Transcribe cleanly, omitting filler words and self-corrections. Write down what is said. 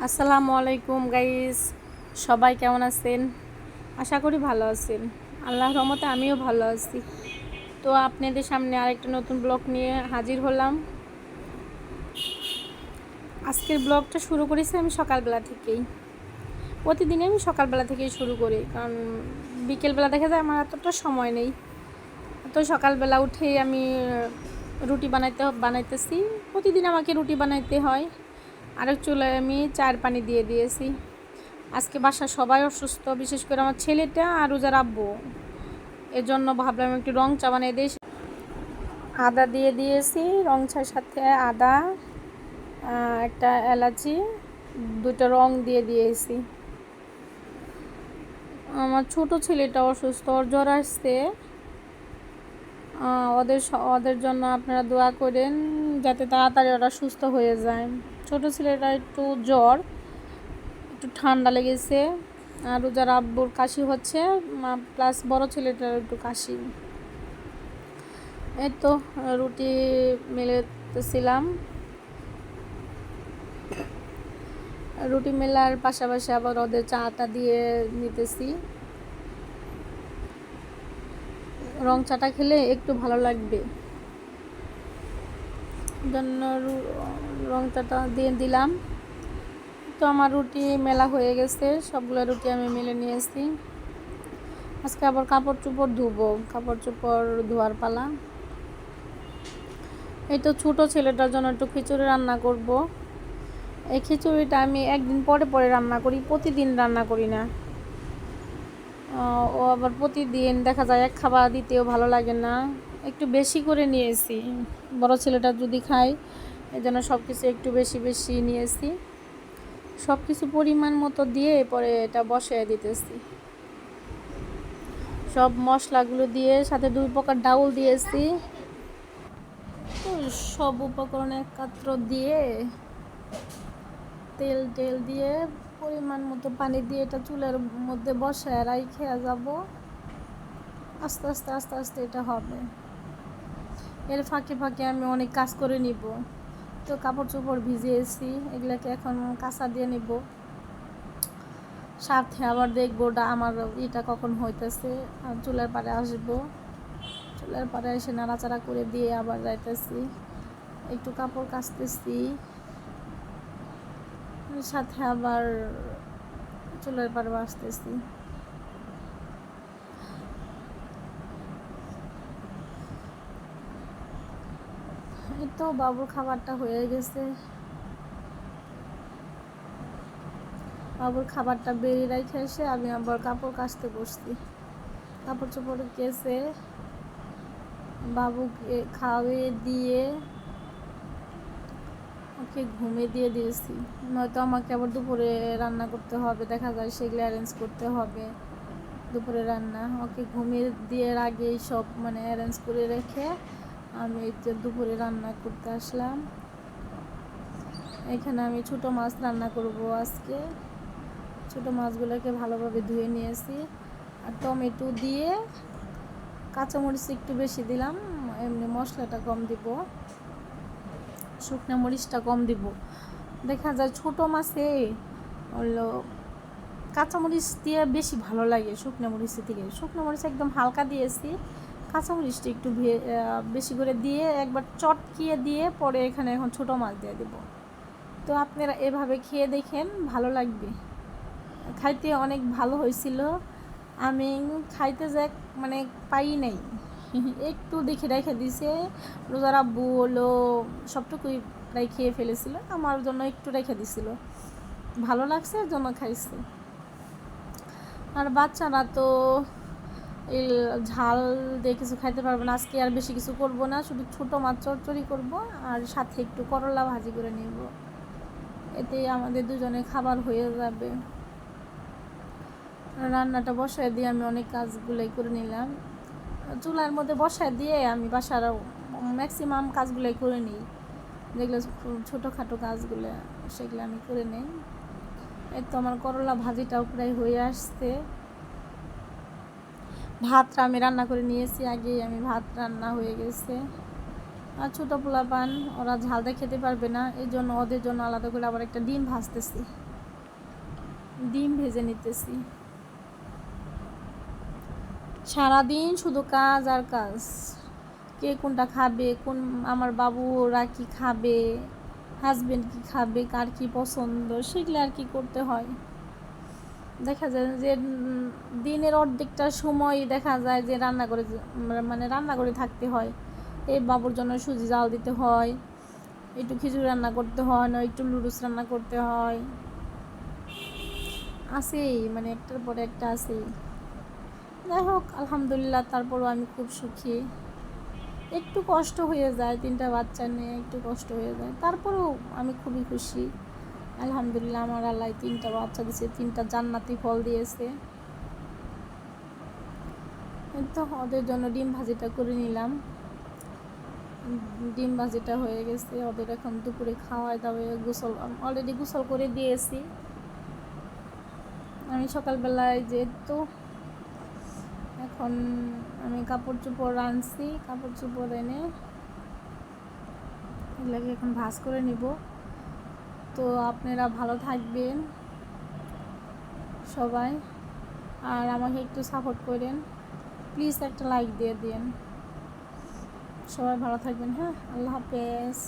আসসালামু আলাইকুম গাইস, সবাই কেমন আছেন? আশা করি ভালো আছেন। আল্লাহর রহমতে আমিও ভালো আছি। তো আপনাদের সামনে আরেকটা নতুন ব্লগ নিয়ে হাজির হলাম। আজকের ব্লগটা শুরু করেছি আমি সকালবেলা থেকেই। প্রতিদিনই আমি সকালবেলা থেকেই শুরু করি, কারণ বিকেলবেলা দেখা যায় আমার এতটা সময় নেই। তো সকালবেলা উঠেই আমি রুটি বানাইতেছি। প্রতিদিন আমাকে রুটি বানাইতে হয়। আরেক চুলায় আমি চায়ের পানি দিয়ে দিয়েছি। আজকে বাসার সবাই অসুস্থ, বিশেষ করে আমার ছেলেটা আর রোজার আব্বু। এজন্য ভাবলাম একটু রং চা বানিয়ে দিই। আদা দিয়ে দিয়েছি, রং চার সাথে আদা, একটা এলাচি, দুটো রং দিয়ে দিয়েছি। আমার ছোট ছেলেটা অসুস্থ, ওর জ্বর আসছে। ওদের জন্য আপনারা দোয়া করেন যাতে তাড়াতাড়ি ওরা সুস্থ হয়ে যায়। ছোট ছেলেটা একটু জ্বর, একটু ঠান্ডা লেগেছে। আর রোজার আব্বুর কাশি হচ্ছে, প্লাস বড় ছেলেটার একটু কাশি। এই তো রুটি মেলেতেছিলাম। রুটি মেলার পাশাপাশি আবার ওদের চাটা দিয়ে নিতেছি। রং চাটা খেলে একটু ভালো লাগবে, জন্য রং চাটা দিয়ে দিলাম। তো আমার রুটি মেলা হয়ে গেছে, সবগুলো রুটি আমি মেলে নিয়েছি। আজকে আবার কাপড় চোপড় ধুবো, কাপড় চোপড় ধোয়ার পালা। এই তো ছোটো ছেলেটার জন্য একটু খিচুড়ি রান্না করব। এই খিচুড়িটা আমি একদিন পরে পরে রান্না করি, প্রতিদিন রান্না করি না। ও আবার প্রতিদিন দেখা যায় এক খাবার দিতেও ভালো লাগে না, একটু বেশি করে নিয়েছি। বড় ছেলেটা যদি খায়, এই জন্য সব কিছু একটু বেশি বেশি নিয়েছি। সব কিছু পরিমাণ মতো দিয়ে পরে এটা বসিয়ে দিতেছি। সব মশলাগুলো দিয়ে সাথে 2 প্রকার ডাউল দিয়েছি। তো সব উপকরণ একত্র দিয়ে তেল দিয়ে পরিমাণ মতো পানি দিয়ে এটা চুলার মধ্যে বসায় রাইখে যাব। আস্তে আস্তে আস্তে আস্তে এটা হবে। এর ফাঁকে ফাঁকে আমি অনেক কাজ করে নিব। তো কাপড় চোপড় ভিজিয়েছি, এগুলাকে এখন কাঁচা দিয়ে নিব। সাথে আবার দেখবো আমার এটা কখন হইতেছে। চুলার পাড়ে আসবো, চুলার পাড়ে এসে নাড়াচাড়া করে দিয়ে আবার যাইতেছি, একটু কাপড় কাচতেছি। সাথে আবার চুলার পাড়ে আসতেছি। এই তো বাবুর খাবারটা হয়ে গেছে। বাবুর খাবারটা বেরিয়ে রেখে এসে আমি আবার কাপড় কাচতে বসছি। কাপড় চোপড় কেচে বাবুকে খাওয়িয়ে দিয়ে ওকে ঘুমিয়ে দিয়ে দিয়েছি। নয়তো আমাকে আবার দুপুরে রান্না করতে হবে, দেখা যায় সেগুলো অ্যারেঞ্জ করতে হবে। দুপুরে রান্না ওকে ঘুমিয়ে দিয়ে আগেই সব অ্যারেঞ্জ করে রেখে আমি দুপুরে রান্না করতে আসলাম। এখানে আমি ছোটো মাছ রান্না করব আজকে। ছোটো মাছগুলোকে ভালোভাবে ধুয়ে নিয়েছি, আর টমেটো দিয়ে কাঁচামরিচ একটু বেশি দিলাম, এমনি মশলাটা কম দিব, শুকনো মরিচটা কম দিব। দেখা যায় ছোটো মাছে হলো কাঁচামরিচ দিয়ে বেশি ভালো লাগে শুকনো মরিচের থেকে। শুকনো মরিচ একদম হালকা দিয়েছি, কাঁচামরিচটা একটু বেশি করে দিয়ে একবার চটকিয়ে দিয়ে পরে এখানে এখন ছোটো মাছ দিয়ে দেব। তো আপনারা এভাবে খেয়ে দেখেন, ভালো লাগবে। খাইতে অনেক ভালো হয়েছিল। আমি খাইতে যাক পাই নাই, একটু দেখে রেখে দিছে। রোজার আব্বু হলো সবটুকুই প্রায় খেয়ে ফেলেছিল, আমার জন্য একটু রেখে দিছিল। ভালো লাগছে এর জন্য খাইছে। আর বাচ্চারা তো এই ঝাল দিয়ে কিছু খাইতে পারবে না। আজকে আর বেশি কিছু করব না, শুধু ছোটো মাছ চচ্চড়ি করব আর সাথে একটু করলা ভাজি করে নেব। এতেই আমাদের দুজনে খাবার হয়ে যাবে। রান্নাটা বসায় দিয়ে আমি অনেক কাজগুলোই করে নিলাম। চুলার মধ্যে বসায় দিয়ে আমি বাসার ম্যাক্সিমাম কাজগুলোই করে নিই, যেগুলো ছোটোখাটো কাজগুলো সেগুলো আমি করে নিই। এই তো আমার করলা ভাজিটাও প্রায় হয়ে আসছে। ভাতটা আমি রান্না করে নিয়েছি আগেই, আমি ভাত রান্না হয়ে গেছে। আর ছোটো পোলাপান ওরা ঝালটা খেতে পারবে না, এই জন্য ওদের জন্য আলাদা করে আবার একটা ডিম ভাজতেছি। ডিম ভেজে নিতেছি। সারাদিন শুধু কাজ আর কাজ, কে কোনটা খাবে, কোন আমার বাবুরা কি খাবে, হাজবেন্ড কি খাবে, কার কি পছন্দ, সেগুলো আর কি করতে হয়। দেখা যায় যে দিনের অর্ধেকটা সময় দেখা যায় যে রান্না করে, মানে রান্না করে থাকতে হয়। এই বাবুর জন্য সুজি জাল দিতে হয়, একটু খিচুড়ি রান্না করতে হয়, না একটু লুডুস রান্না করতে হয়, আছেই মানে একটার পরে একটা আছেই। যাই হোক আলহামদুলিল্লাহ, তারপরও আমি খুব সুখী। একটু কষ্ট হয়ে যায়, 3টা বাচ্চা নিয়ে একটু কষ্ট হয়ে যায়, তারপরেও আমি খুবই খুশি। আলহামদুলিল্লাহ, আমার আল্লাহ 3টা বাচ্চা দিয়েছে, 3টা জান্নাতি ফল দিয়েছে। তো ওদের জন্য ডিম ভাজিটা করে নিলাম। ডিম ভাজিটা হয়ে গেছে, ওদের এখন দুপুরে খাওয়ায় দাওয়ায় গোসল অলরেডি গোসল করে দিয়েছি। আমি সকালবেলায় যেহেতু এখন আমি কাপড় চোপড় আনছি, কাপড় চোপড় এনে এগুলোকে এখন ভাঁজ করে নিব। তো আপনারা ভালো থাকবেন সবাই, আর আমাকে একটু সাপোর্ট করেন প্লিজ, একটা লাইক দিয়ে দিন। সবাই ভালো থাকবেন, হ্যাঁ, আল্লাহ হাফেজ।